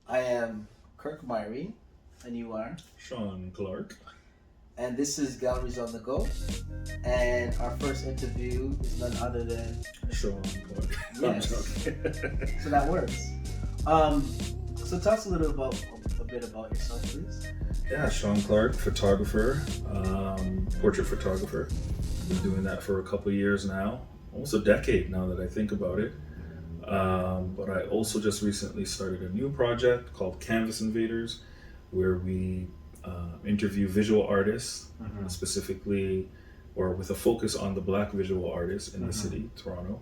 I am Kirk Myrie, and you are? Shaun Clarke. And this is Galleries on the Go. And our first interview is none other than Shaun Clarke. Yes. So that works. So tell us a bit about yourself, please. Yeah, Shaun Clarke, photographer, portrait photographer. Been doing that for a couple of years now, almost a decade now that I think about it. But I also just recently started a new project called Canvas Invaders, where we interview visual artists, specifically, or with a focus on the Black visual artists in the city, Toronto.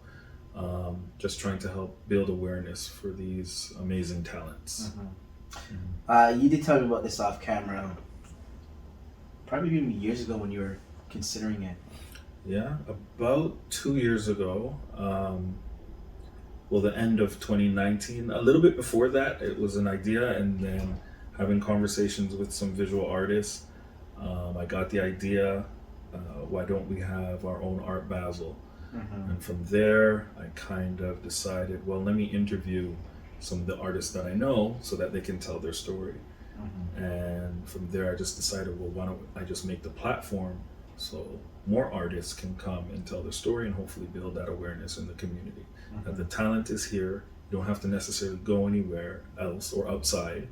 Just trying to help build awareness for these amazing talents. You did tell me about this off camera, probably even years ago when you were considering it. Yeah, about 2 years ago. The end of 2019. A little bit before that, it was an idea, and then having conversations with some visual artists, I got the idea, why don't we have our own Art Basel? And from there, I kind of decided, well, let me interview some of the artists that I know so that they can tell their story. And from there, I just decided, well, why don't I just make the platform so more artists can come and tell their story and hopefully build that awareness in the community. That the talent is here, you don't have to necessarily go anywhere else or outside,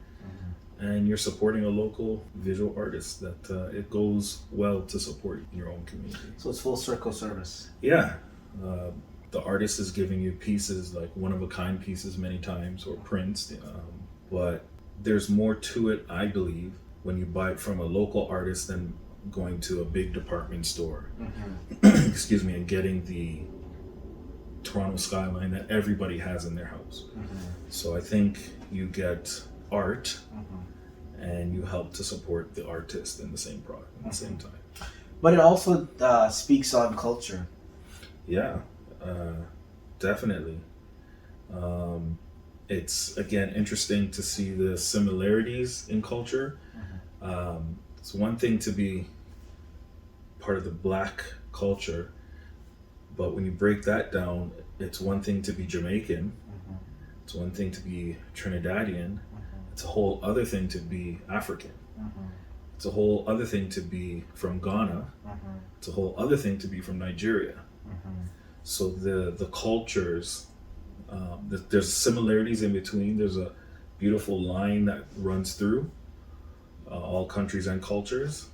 and you're supporting a local visual artist, that it goes well to support your own community. So it's full circle service. Yeah. The artist is giving you pieces, like one-of-a-kind pieces many times, or prints, but there's more to it, I believe, when you buy it from a local artist than going to a big department store, excuse me, and getting the Toronto skyline that everybody has in their house. So I think you get art, and you help to support the artist in the same product at the same time. But it also speaks on culture. Yeah, definitely. It's, again, interesting to see the similarities in culture. It's one thing to be part of the Black culture, but when you break that down, it's one thing to be Jamaican, it's one thing to be Trinidadian, it's a whole other thing to be African, it's a whole other thing to be from Ghana, it's a whole other thing to be from Nigeria. So the cultures, there's similarities in between. There's a beautiful line that runs through all countries and cultures,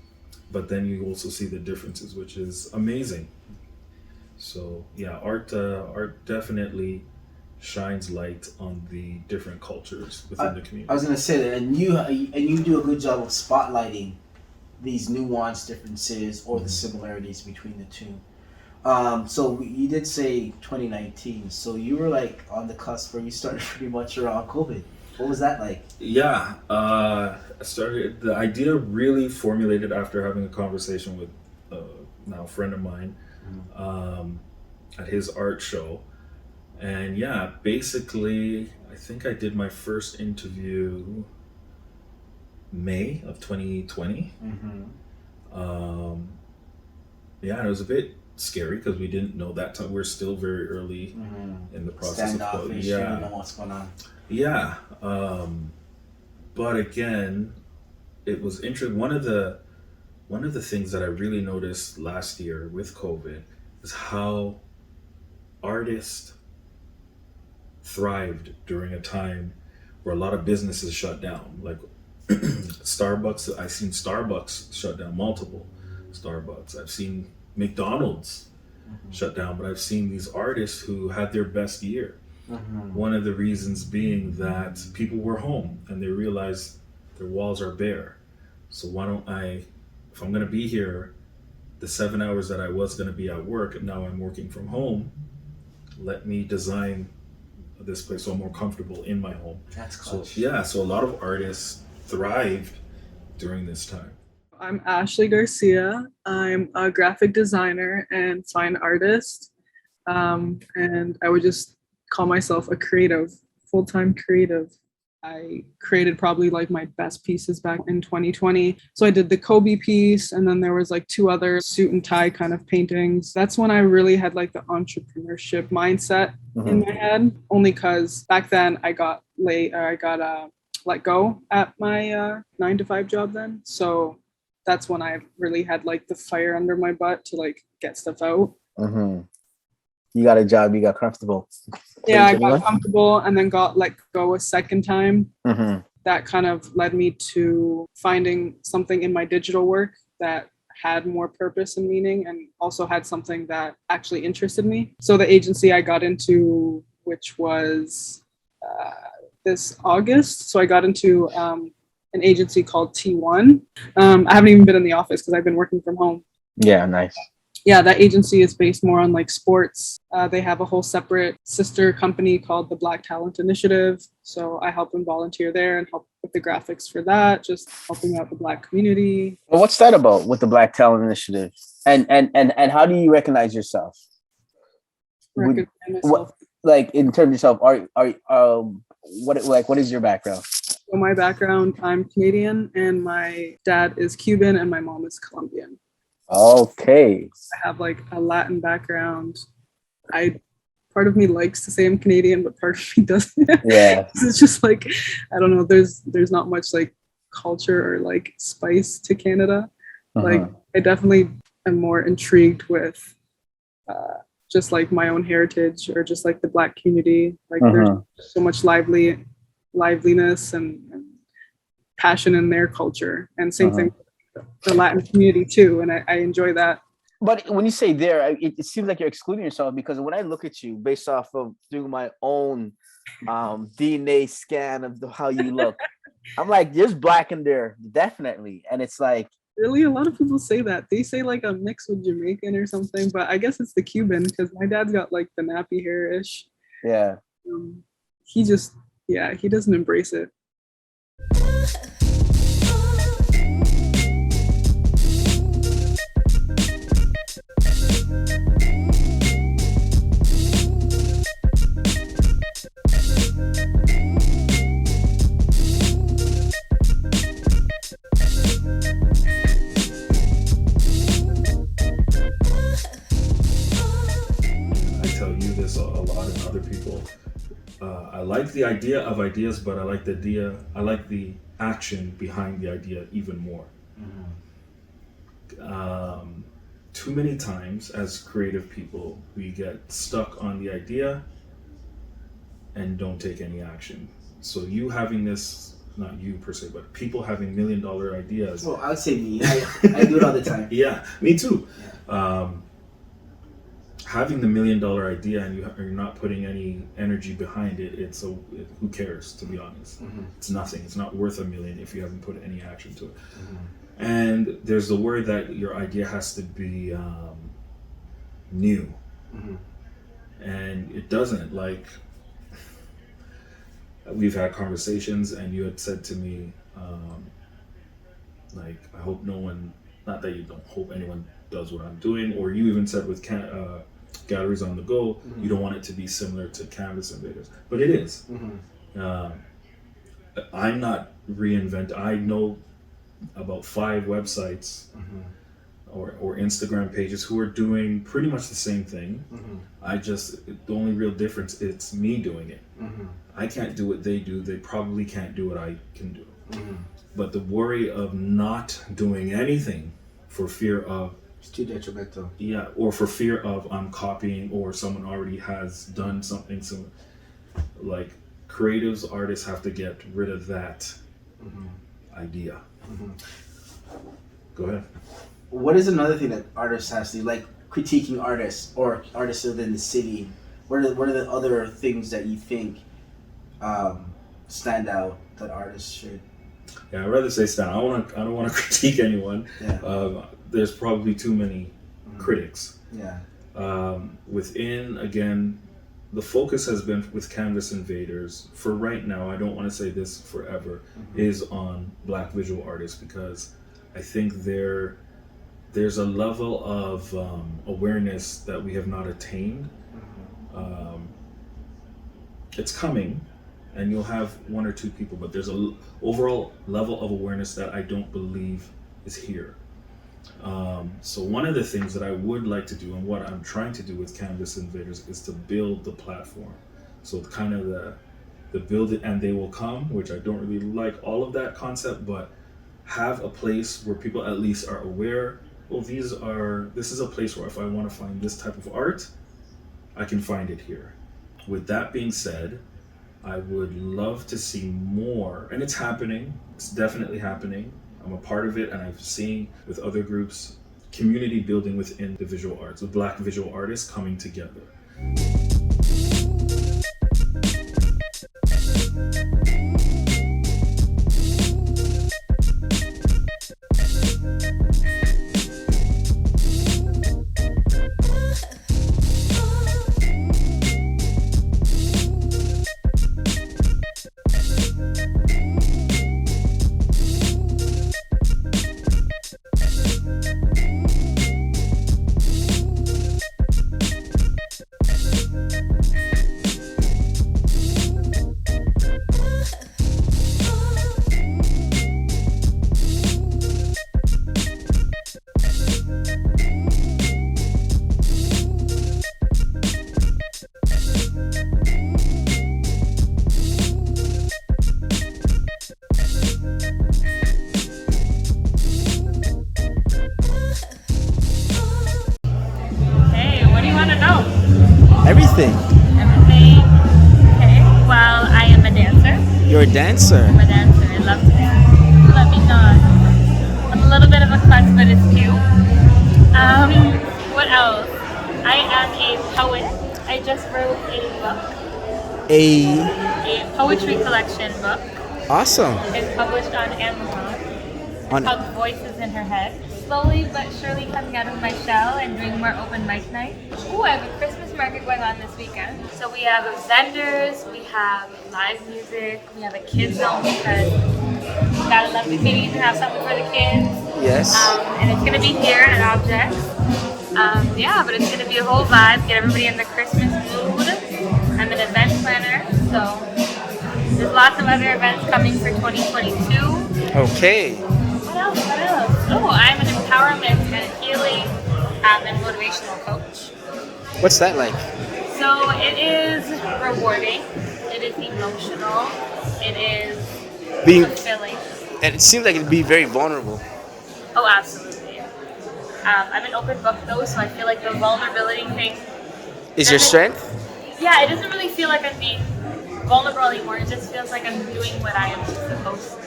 but then you also see the differences, which is amazing. So yeah, art definitely shines light on the different cultures within the community. I was gonna say that, and you do a good job of spotlighting these nuanced differences or the similarities between the two. So you did say 2019, so you were like on the cusp where you started pretty much around COVID. What was that like? Yeah, the idea really formulated after having a conversation with now a friend of mine at his art show. And yeah, basically, I think I did my first interview May of 2020. Yeah, and it was a bit scary because we didn't know that time. We're still very early in the process of you don't know what's going on. Yeah, but again, it was interesting. One of the things that I really noticed last year with COVID is how artists thrived during a time where a lot of businesses shut down. Like Starbucks, I've seen Starbucks shut down, multiple Starbucks. I've seen McDonald's shut down, but I've seen these artists who had their best year. One of the reasons being that people were home and they realized their walls are bare. So why don't if I'm gonna be here, the 7 hours that I was gonna be at work, and now I'm working from home, let me design this place so I'm more comfortable in my home. That's clutch. So a lot of artists thrived during this time. I'm Ashley Garcia. I'm a graphic designer and fine artist. And I would just call myself a creative, full-time creative. I created probably like my best pieces back in 2020. So I did the Kobe piece, and then there was like 2 other suit and tie kind of paintings. That's when I really had like the entrepreneurship mindset in my head, only because back then I got let go at my 9 to 5 job then. So that's when I really had like the fire under my butt to like get stuff out. You got a job, you got comfortable. Yeah, I got comfortable and then got let go a second time. That kind of led me to finding something in my digital work that had more purpose and meaning, and also had something that actually interested me. So the agency I got into, which was this August, so I got into an agency called T1. I haven't even been in the office because I've been working from home. Yeah, nice. Yeah, that agency is based more on like sports. They have a whole separate sister company called the Black Talent Initiative. So I help and volunteer there and help with the graphics for that, just helping out the Black community. Well, what's that about with the Black Talent Initiative? And how do you recognize yourself? Recognize myself. Like in terms of yourself, what is your background? So my background, I'm Canadian, and my dad is Cuban and my mom is Colombian. Okay. I have like a Latin background. Part of me likes to say I'm Canadian, but part of me doesn't. Yeah. It's just like, I don't know, there's not much like culture or like spice to Canada. Like I definitely am more intrigued with just like my own heritage, or just like the Black community. Like there's so much liveliness and passion in their culture, and same thing with the Latin community too, and I enjoy that. But when you say there, it seems like you're excluding yourself, because when I look at you based off of doing my own DNA scan of how you look, I'm like, there's Black in there, definitely. And it's like, really, a lot of people say that. They say like a mix with Jamaican or something, but I guess it's the Cuban, because my dad's got like the nappy hair-ish. Yeah. He doesn't embrace it. I like the idea of ideas, but I like the action behind the idea even more. Too many times as creative people, we get stuck on the idea and don't take any action. So you having this, not you per se, but people having $1 million ideas. Well, I'd say me. I do it all the time. Yeah, me too. Yeah. Having the $1 million idea and you're not putting any energy behind it, who cares, to be honest? It's nothing. It's not worth $1 million if you haven't put any action to it. And there's the word that your idea has to be new. And it doesn't. Like, we've had conversations and you had said to me, like, I hope no one, not that you don't hope anyone does what I'm doing, or you even said with Galleries on the Go, you don't want it to be similar to Canvas Invaders, but it is. I'm not reinventing. I know about 5 websites or Instagram pages who are doing pretty much the same thing. The only real difference, it's me doing it. I can't do what they do. They probably can't do what I can do. But the worry of not doing anything for fear of, it's too detrimental. Yeah, or for fear of I'm copying, or someone already has done something. So, like, creatives, artists have to get rid of that idea. Go ahead. What is another thing that artists has to do, like critiquing artists or artists within the city? What are the other things that you think stand out that artists should? Yeah, I'd rather say stand. I don't want to critique anyone. Yeah. There's probably too many critics. Yeah. Within, again, the focus has been with Canvas Invaders for right now. I don't want to say this forever. Is on Black visual artists, because I think there's a level of awareness that we have not attained. It's coming, and you'll have one or two people, but there's a overall level of awareness that I don't believe is here. So one of the things that I would like to do, and what I'm trying to do with Canvas Invaders, is to build the platform. So kind of the build it and they will come, which I don't really like all of that concept, but have a place where people at least are aware, well, this is a place where if I want to find this type of art, I can find it here. With that being said, I would love to see more, and it's happening, it's definitely happening. I'm a part of it, and I've seen with other groups, community building within the visual arts, with Black visual artists coming together. Everything. Everything. Okay. Well, I am a dancer. You're a dancer. I'm a dancer. I love to dance. Let me know. I'm a little bit of a klutz, but it's cute. What else? I am a poet. I just wrote a book. A poetry collection book. Awesome. It's published on Amazon. It's called Voices in Her Head. Slowly but surely coming out of my shell and doing more open mic night. Ooh, I have a Christmas market going on this weekend. So we have vendors, we have live music, we have a kids zone because you gotta love the kitties and have something for the kids. Yes. And it's gonna be here at Objects. But it's gonna be a whole vibe, get everybody in the Christmas mood. I'm an event planner, so there's lots of other events coming for 2022. Okay. What else? Oh, I'm an empowerment and healing and motivational coach. What's that like? So it is rewarding. It is emotional. It is fulfilling. And it seems like it'd be very vulnerable. Oh, absolutely. I'm an open book though, so I feel like the vulnerability thing is your strength? Yeah, it doesn't really feel like I'm being vulnerable anymore. It just feels like I'm doing what I am supposed to.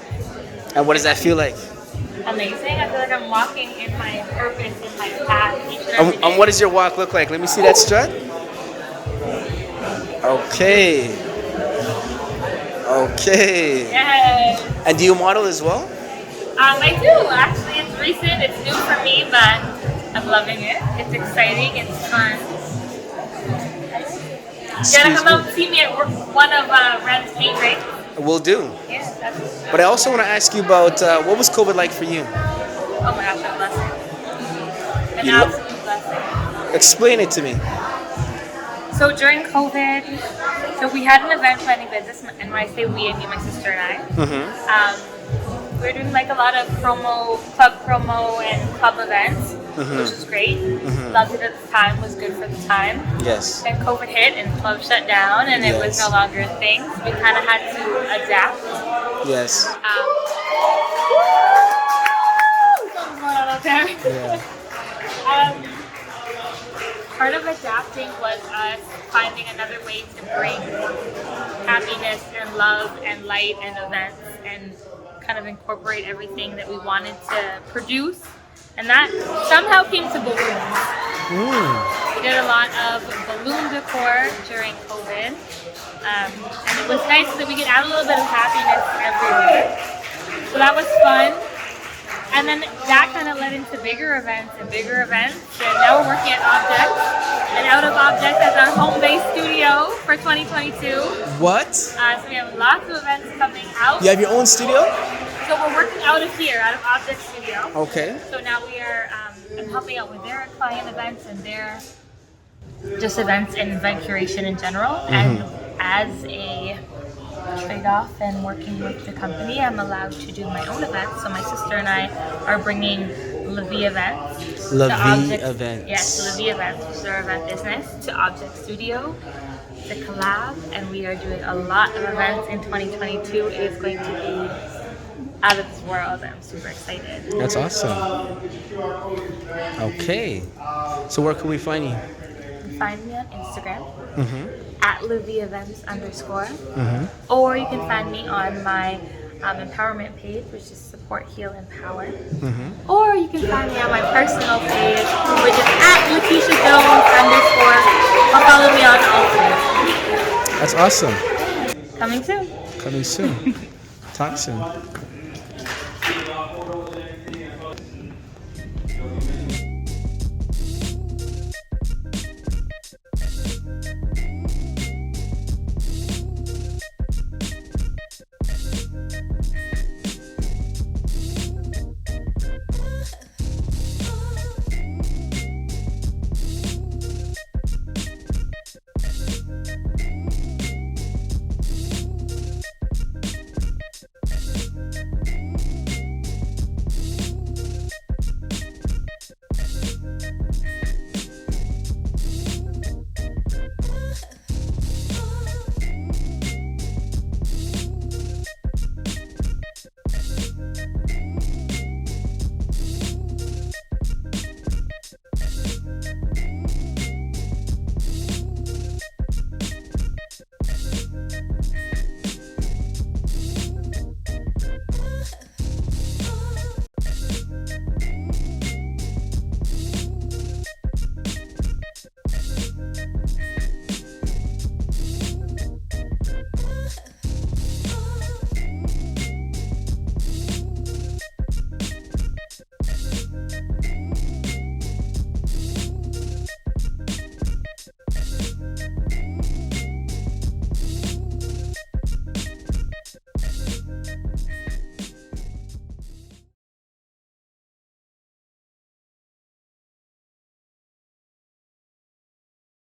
And what does that feel like? Amazing. I feel like I'm walking in my purpose, in my path each and every day. And what does your walk look like? Let me see that strut. Okay. Yes. And do you model as well? I do. Actually, it's recent. It's new for me, but I'm loving it. It's exciting. It's fun. You gotta come out and see me at one of Ren's paint rates. Will do. Yeah, that's. But I also want to ask you about what was COVID like for you? Oh my gosh, a blessing. An absolute blessing. Explain it to me. So during COVID, so we had an event planning business, and when I say we, I mean my sister and I. Mm-hmm. We were doing like a lot of club promo and club events, mm-hmm. which was great. Mm-hmm. Loved it at the time, was good for the time. Yes. And COVID hit and clubs shut down and it was no longer a thing. So we kind of had to adapt. Yes. Something's going on out there. Yeah. Part of adapting was us finding another way to bring happiness and love and light and events and kind of incorporate everything that we wanted to produce. And that somehow came to balloons. We did a lot of balloon decor during COVID. And it was nice that we could add a little bit of happiness everywhere. So that was fun. And then that kind of led into bigger events. And now we're working at Objects. And out of Objects as our home-based studio for 2022. What? So we have lots of events coming out. You have your own studio? So we're working out of here, out of Object Studio. Okay. So now we are I'm helping out with their client events and their just events and event curation in general. Mm-hmm. And as a trade-off in working with the company. I'm allowed to do my own events. So my sister and I are bringing Levy Events. Levy Events. Yes, Levy Events, which is our event business, to Object Studio. The collab, and we are doing a lot of events in 2022. It is going to be out of this world. I'm super excited. That's awesome. Okay. So where can we find you? You can find me on Instagram at @LevyEvents_, or you can find me on my empowerment page, which is Support, Heal, Empower. Or you can find me on my personal page, which is at Lakeisha Jones _ or follow me on all three. That's awesome. Coming soon. Coming soon. Talk soon.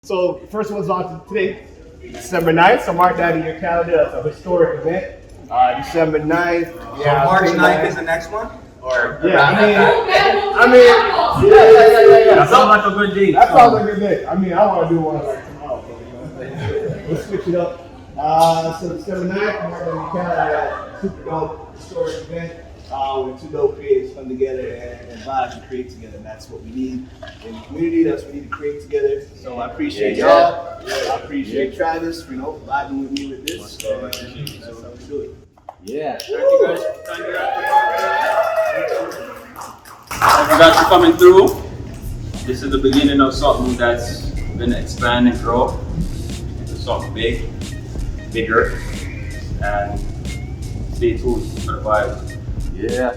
So the first one's on today, December 9th. So mark that in your calendar. That's a historic event. December 9th. Yeah, so March 9th is the next one? Or yeah, yeah. That sounds like a good deal. That sounds like a good day. I mean, I want to do one like tomorrow, but we'll switch it up. So December 9th, mark that in your calendar. Super dope historic event. When two dope creators come together and vibe and create together, and that's what we need in the community. That's what we need to create together. So I appreciate y'all. I appreciate Travis, vibing with me with this. So let's do it. Yeah. Thank you guys. Thank you guys for coming through. This is the beginning of something that's going to expand and grow into something big, bigger, and stay tuned for the vibe. Yeah.